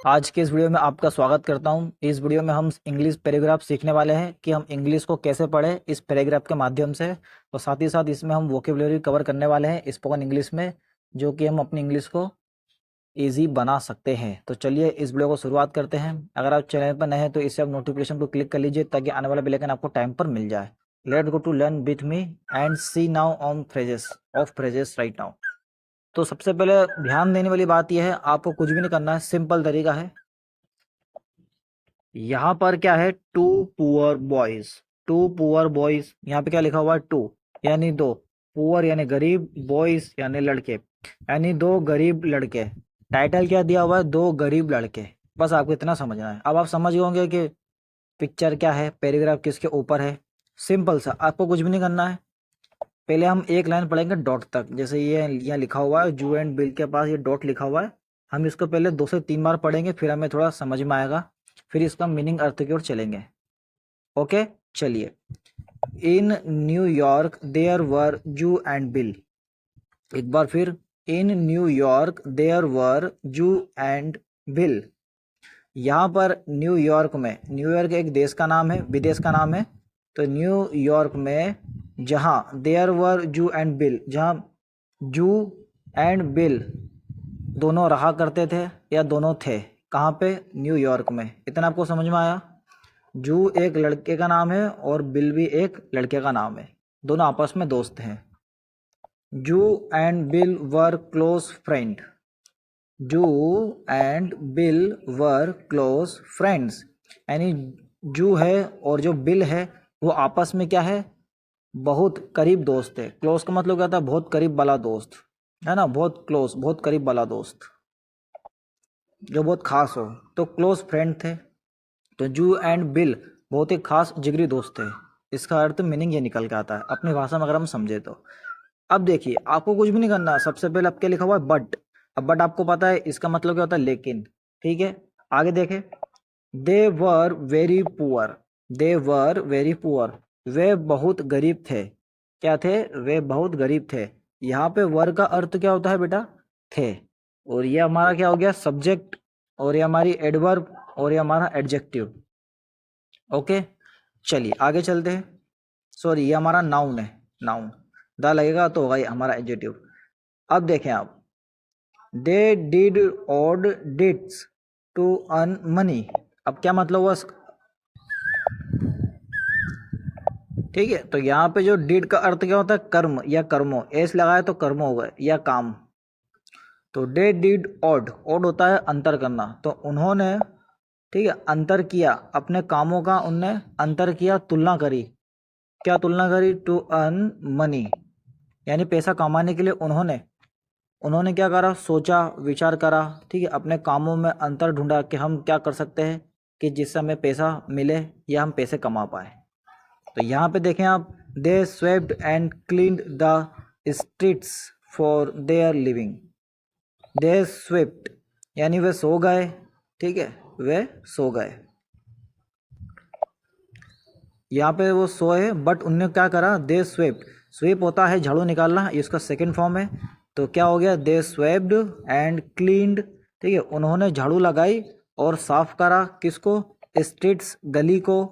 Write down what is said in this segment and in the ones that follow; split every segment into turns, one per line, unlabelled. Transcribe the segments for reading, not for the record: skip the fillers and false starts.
आज के इस वीडियो में आपका स्वागत करता हूं। इस वीडियो में हम इंग्लिश पैराग्राफ सीखने वाले हैं कि हम इंग्लिश को कैसे पढ़ें इस पैराग्राफ के माध्यम से। और साथ ही साथ इसमें हम वोकेबुलरी कवर करने वाले हैं स्पोकन इंग्लिश में, जो कि हम अपनी इंग्लिश को ईजी बना सकते हैं। तो चलिए इस वीडियो को शुरुआत करते हैं। अगर आप चैनल पर नए हैं तो इससे आप नोटिफिकेशन को क्लिक कर लीजिए ताकि आने वाला बेल आइकन आपको टाइम पर मिल जाए। Let's go to learn with me and see now on phrases right now. तो सबसे पहले ध्यान देने वाली बात यह है, आपको कुछ भी नहीं करना है, सिंपल तरीका है। यहाँ पर क्या है, two poor boys. Two poor boys, यहाँ पे क्या लिखा हुआ है, टू यानी दो, पुअर यानी गरीब, बॉयज यानी लड़के, यानी दो गरीब लड़के। टाइटल क्या दिया हुआ है, दो गरीब लड़के। बस आपको इतना समझना है। अब आप समझ गए होंगे कि पिक्चर क्या है, पैराग्राफ किसके ऊपर है। सिंपल सा, आपको कुछ भी नहीं करना है। पहले हम एक लाइन पढ़ेंगे डॉट तक। जैसे ये यहाँ लिखा हुआ है जू एंड बिल के पास ये डॉट लिखा हुआ है, हम इसको पहले 2 से 3 बार पढ़ेंगे, फिर हमें थोड़ा समझ में आएगा, फिर इसका मीनिंग अर्थ की ओर चलेंगे। ओके, चलिए। इन न्यूयॉर्क देयर वर जू एंड बिल। एक बार फिर, इन न्यूयॉर्क देयर वर जू एंड बिल। यहाँ पर न्यूयॉर्क में, न्यूयॉर्क एक देश का नाम है, विदेश का नाम है। तो न्यूयॉर्क में जहाँ देयर वर जू एंड बिल, जहाँ जू एंड बिल दोनों रहा करते थे या दोनों थे, कहाँ पे, न्यूयॉर्क में। इतना आपको समझ में आया। जू एक लड़के का नाम है और बिल भी एक लड़के का नाम है, दोनों आपस में दोस्त हैं। Jo and Bill were close friend. Jo and Bill were close friends, यानी जू है और जो बिल है वो आपस में क्या है, बहुत करीब दोस्त है। क्लोज का मतलब क्या था, बहुत करीब वाला दोस्त, है ना, बहुत क्लोज, बहुत करीब वाला दोस्त, जो बहुत खास हो। तो क्लोज फ्रेंड थे। तो जू एंड बिल बहुत ही खास जिगरी दोस्त थे। इसका अर्थ, मीनिंग ये निकल के आता है अपनी भाषा में अगर हम समझे तो। अब देखिए, आपको कुछ भी नहीं करना। सबसे पहले आपके लिखा हुआ है बट। अब बट आपको पता है इसका मतलब क्या होता है, लेकिन। ठीक है, आगे देखें। They were very poor. They were very poor, वे बहुत गरीब थे। क्या थे, वे बहुत गरीब थे। यहाँ पे वर का अर्थ क्या होता है बेटा, थे। और ये हमारा क्या हो गया, सब्जेक्ट, और ये हमारी एडवर्ब, और ये हमारा एडजेक्टिव। ओके, चलिए आगे चलते हैं। सॉरी, ये हमारा नाउन है, नाउन। द लगेगा तो होगा ये हमारा एडजेक्टिव। अब देखें आप, they did odd deeds to earn money. अब क्या मतलब हुआ ठीक है, तो यहाँ पे जो डिड का अर्थ क्या होता है, कर्म या कर्मो। एस लगाए तो कर्म हो गए या काम। तो दे डिड ऑड, ऑड होता है अंतर करना। तो उन्होंने, ठीक है, अंतर किया अपने कामों का, उनने अंतर किया, तुलना करी। क्या तुलना करी, टू अर्न मनी, यानी पैसा कमाने के लिए उन्होंने उन्होंने क्या करा, सोचा, विचार करा। ठीक है, अपने कामों में अंतर ढूंढा कि हम क्या कर सकते हैं कि जिससे हमें पैसा मिले या हम पैसे कमा पाए। तो यहाँ पे देखें आप, they swept and cleaned the streets for their living. They swept यानी वे सो गए। ठीक है, वे सो गए। यहाँ पे वो सोए, बट उनने क्या करा, दे स्वेप्ड। स्वीप होता है झाड़ू निकालना, इसका सेकंड फॉर्म है। तो क्या हो गया, दे स्वेप्ड एंड क्लीन्ड। ठीक है, उन्होंने झाड़ू लगाई और साफ करा, किसको, स्ट्रीट्स, गली को।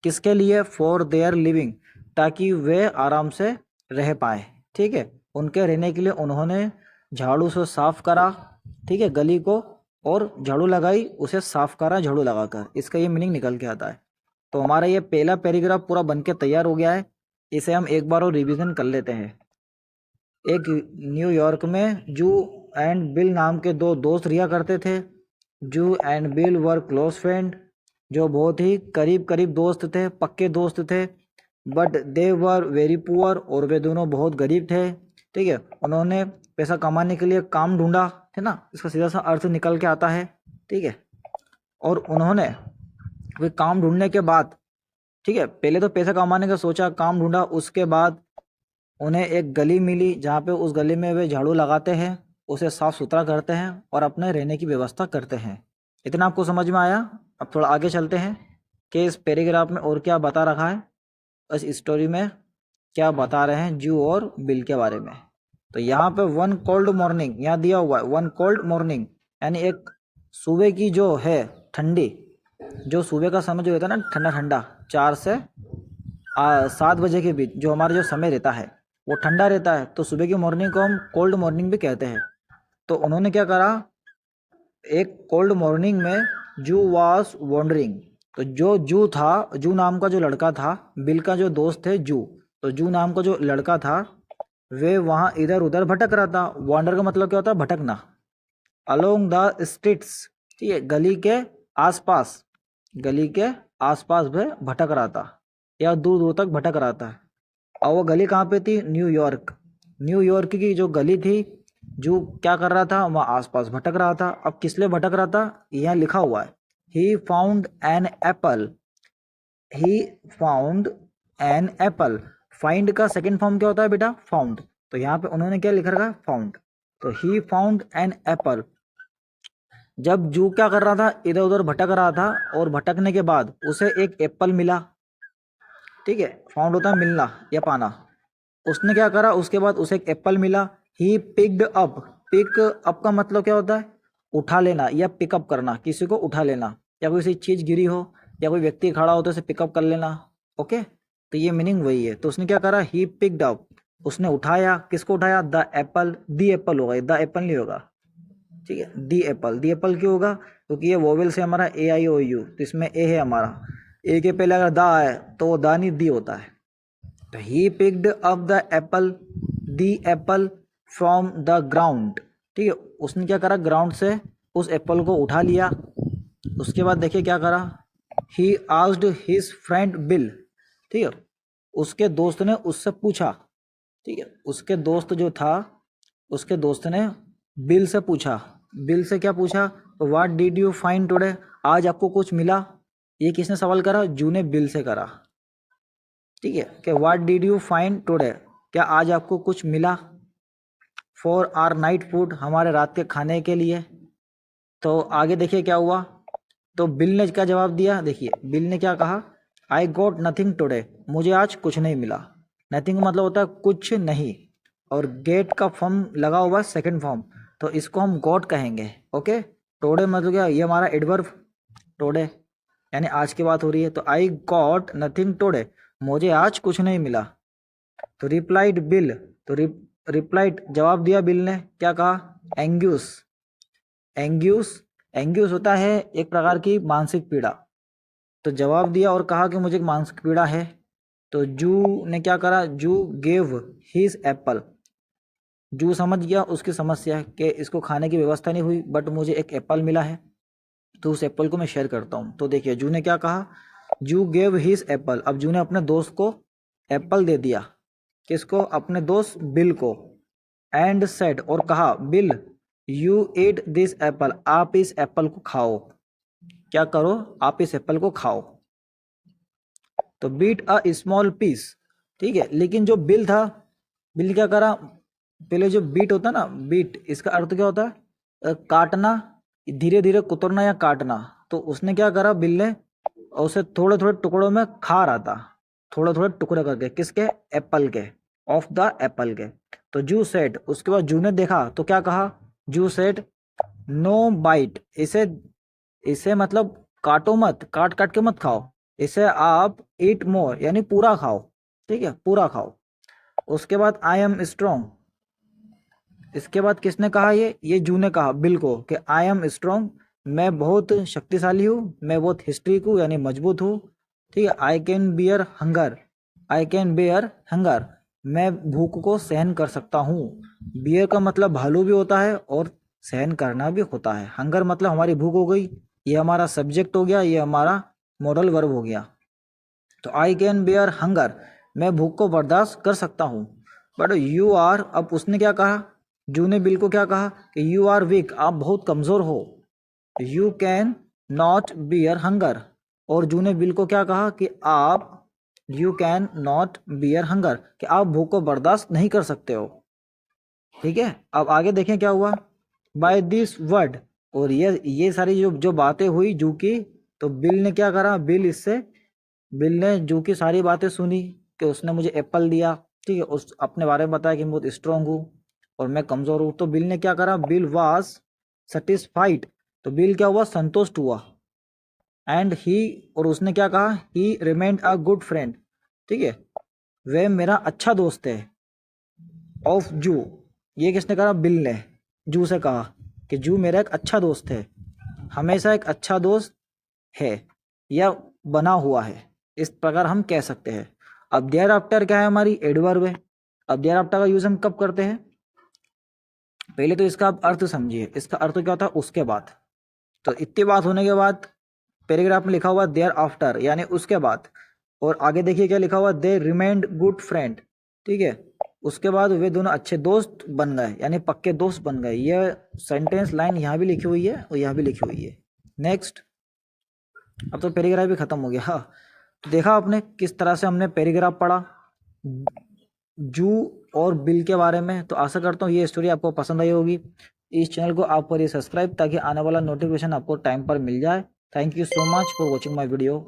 किसके लिए, फॉर देयर लिविंग, ताकि वे आराम से रह पाए। ठीक है, उनके रहने के लिए उन्होंने झाड़ू से साफ करा, ठीक है, गली को, और झाड़ू लगाई, उसे साफ करा झाड़ू लगाकर। इसका ये मीनिंग निकल के आता है। तो हमारा ये पहला पैराग्राफ पूरा बन के तैयार हो गया है। इसे हम एक बार और रिवीजन कर लेते हैं। एक न्यूयॉर्क में जू एंड बिल नाम के दो दोस्त रिया करते थे। जू and Bill were close friend, जो बहुत ही करीब करीब दोस्त थे, पक्के दोस्त थे। But they were very poor, और वे दोनों बहुत गरीब थे। ठीक है, उन्होंने पैसा कमाने के लिए काम ढूंढा, है ना, इसका सीधा सा अर्थ निकल के आता है। ठीक है, और उन्होंने वे काम ढूंढने के बाद, ठीक है, पहले तो पैसा कमाने का सोचा, काम ढूंढा, उसके बाद उन्हें एक गली मिली जहाँ पे उस गली में वे झाड़ू लगाते हैं, उसे साफ सुथरा करते हैं और अपने रहने की व्यवस्था करते हैं। इतना आपको समझ में आया। अब थोड़ा आगे चलते हैं कि इस पैराग्राफ में और क्या बता रखा है, इस स्टोरी में क्या बता रहे हैं जू और बिल के बारे में। तो यहाँ पे वन कोल्ड मॉर्निंग यहाँ दिया हुआ है, वन कोल्ड मॉर्निंग यानी एक सुबह की जो है ठंडी, जो सुबह का समय जो रहता है ना ठंडा ठंडा, 4 से 7 बजे के बीच जो हमारा जो समय रहता है वो ठंडा रहता है, तो सुबह की मॉर्निंग को हम कोल्ड मॉर्निंग भी कहते हैं। तो उन्होंने क्या करा, एक कोल्ड मॉर्निंग में जू वाज वॉन्डरिंग, तो जो जू था, जू नाम का जो लड़का था, बिल का जो दोस्त है जू, तो जू नाम का जो लड़का था वे वहाँ इधर उधर भटक रहा था। वॉन्डर का मतलब क्या होता है, भटकना। अलोंग द स्ट्रीट्स, ठीक है, गली के आसपास, गली के आसपास में भटक रहा था या दूर दूर तक भटक रहा था। और वो गली कहाँ पे थी, न्यूयॉर्क, न्यूयॉर्क की जो गली थी, जो क्या कर रहा था वहाँ आसपास भटक रहा था। अब किस लिए भटक रहा था, यहाँ लिखा हुआ है he found an apple, he found an apple. Find का सेकंड फॉर्म क्या होता है बेटा, फाउंड। तो यहाँ पे उन्होंने क्या लिख रखा है, फाउंड। तो ही फाउंड एन एप्पल, जब जू क्या कर रहा था, इधर उधर भटक रहा था, और भटकने के बाद उसे एक एप्पल मिला, ठीक है, फाउंड होता है मिलना या पाना। उसने क्या करा, उसके बाद उसे एक एप्पल मिला। He picked up, pick up का मतलब क्या होता है, उठा लेना या पिकअप करना, किसी को उठा लेना, या कोई सी चीज गिरी हो या कोई व्यक्ति खड़ा हो तो उसे पिकअप कर लेना। ओके, तो ये मीनिंग वही है। तो उसने क्या करा, ही पिक्ड अप, उसने उठाया, किसको उठाया, द एप्पल, दी एप्पल होगा, द एप्पल नहीं होगा, ठीक है, दी एप्पल। दी एप्पल क्यों होगा, क्योंकि ये वोवेल से हमारा ए आई ओ यू, तो इसमें ए है हमारा, ए के पहले अगर दा है तो वो दा नहीं दी होता है। तो ही picked up the Apple, the Apple from the ground, ठीक है, उसने क्या करा, ग्राउंड से उस एप्पल को उठा लिया। उसके बाद देखिए क्या करा, he asked his friend bill, ठीक है, उसके दोस्त ने उससे पूछा, ठीक है, उसके दोस्त जो था, उसके दोस्त ने बिल से पूछा। बिल से क्या पूछा, what did you find today, आज आपको कुछ मिला। ये किसने सवाल करा, जू ने बिल से करा, ठीक है, कि what did you find today, क्या आज आपको कुछ मिला, फॉर आर नाइट फूड, हमारे रात के खाने के लिए। तो आगे देखिए क्या हुआ, तो बिल ने क्या जवाब दिया, देखिए बिल ने क्या कहा, आई गॉट नथिंग टुडे, मुझे आज कुछ नहीं मिला। नथिंग मतलब होता है कुछ नहीं, और गेट का फॉर्म लगा हुआ है सेकंड फॉर्म, तो इसको हम गॉट कहेंगे। ओके, टुडे मतलब क्या, ये हमारा एडवर्ब टुडे, यानी आज की बात हो रही है। तो आई गॉट नथिंग टुडे, मुझे आज कुछ नहीं मिला। तो रिप्लाइड बिल, तो रिप्लाइड जवाब दिया बिल ने, क्या कहा, एंग्यूस, एंग्यूस, एंग्यूस होता है एक प्रकार की मानसिक पीड़ा। तो जवाब दिया और कहा कि मुझे एक मानसिक पीड़ा है। तो जू ने क्या करा, जू गेव हिज एप्पल, जू समझ गया उसकी समस्या है कि इसको खाने की व्यवस्था नहीं हुई, बट मुझे एक एप्पल मिला है, तो उस एप्पल को मैं शेयर करता हूँ। तो देखिए जू ने क्या कहा, जू गेव हिज एप्पल, अब जू ने अपने दोस्त को एप्पल दे दिया, किसको, अपने दोस्त बिल को। एंड सेड, और कहा, bill you eat this Apple, आप इस एप्पल को खाओ, क्या करो, आप इस एप्पल को खाओ। तो बीट अ स्मॉल पीस, ठीक है, लेकिन जो बिल था, बिल क्या करा, पहले जो बीट होता ना, बीट इसका अर्थ क्या होता है, काटना, धीरे धीरे कुतरना या काटना। तो उसने क्या करा, बिल ने उसे थोड़े थोड़े टुकड़ों में खा रहा था, थोड़े थोड़े टुकड़े करके, किसके, एप्पल के, ऑफ द एप्पल के। तो जू सेड, उसके बाद जू ने देखा तो क्या कहा, जू सेड नो बाइट, इसे, इसे मतलब काटो मत, काट काट के मत खाओ, इसे आप ईट मोर यानी पूरा खाओ, ठीक है, पूरा खाओ। उसके बाद आई एम स्ट्रॉन्ग, इसके बाद किसने कहा, ये जू ने कहा बिल को कि आई एम स्ट्रॉन्ग, मैं बहुत शक्तिशाली हूँ, मैं बहुत हिस्ट्रिक हूँ यानी मजबूत हूँ, ठीक है। I can bear hunger, I can bear hunger, मैं भूख को सहन कर सकता हूँ। बियर का मतलब भालू भी होता है और सहन करना भी होता है। हंगर मतलब हमारी भूख हो गई, ये हमारा सब्जेक्ट हो गया, ये हमारा मॉडल वर्ब हो गया। तो आई कैन बेयर हंगर, मैं भूख को बर्दाश्त कर सकता हूँ। बट यू आर, अब उसने क्या कहा, जू ने बिल को क्या कहा कि यू आर वीक, आप बहुत कमजोर हो, you can not bear hunger. और जू ने बिल को क्या कहा कि आप, you can not bear hunger, कि आप भूख को बर्दाश्त नहीं कर सकते हो, ठीक है। अब आगे देखें क्या हुआ, बाय दिस वर्ड, और ये सारी जो जो बातें हुई जू की, तो बिल ने क्या करा, बिल ने जू की सारी बातें सुनी कि उसने मुझे एप्पल दिया, ठीक है, उस अपने बारे में बताया कि मैं बहुत स्ट्रांग हूँ और मैं कमजोर हूँ। तो बिल ने क्या करा, बिल वाज सेटिस्फाइड, तो बिल क्या हुआ, संतुष्ट हुआ। एंड ही, और उसने क्या कहा, ही रिमेंड अ गुड फ्रेंड, ठीक है, वह मेरा अच्छा दोस्त है। ऑफ जू, ये किसने कहा, बिल ने जू से कहा कि जू मेरा एक अच्छा दोस्त है, हमेशा एक अच्छा दोस्त है या बना हुआ है, इस प्रकार हम कह सकते हैं। अब देयर आफ्टर क्या है, हमारी एडवर्ब है। अब देयर आफ्टर का यूज हम कब करते हैं, पहले तो इसका आप अर्थ समझिए, इसका अर्थ क्या होता है, उसके बाद। तो इतनी बात होने के बाद पैराग्राफ में लिखा हुआ देयर आफ्टर यानी उसके बाद, और आगे देखिए क्या लिखा हुआ, दे रिमेंड गुड फ्रेंड, ठीक है, उसके बाद वे दोनों अच्छे दोस्त बन गए यानी पक्के दोस्त बन गए। ये सेंटेंस लाइन यहाँ भी लिखी हुई है और यहाँ भी लिखी हुई है। नेक्स्ट, अब तो पैराग्राफ भी खत्म हो गया। हाँ, तो देखा आपने किस तरह से हमने पैराग्राफ पढ़ा जू और बिल के बारे में। तो आशा करता हूँ ये स्टोरी आपको पसंद आई होगी। इस चैनल को आप करिए सब्सक्राइब ताकि आने वाला नोटिफिकेशन आपको टाइम पर मिल जाए। Thank you so much for watching my video.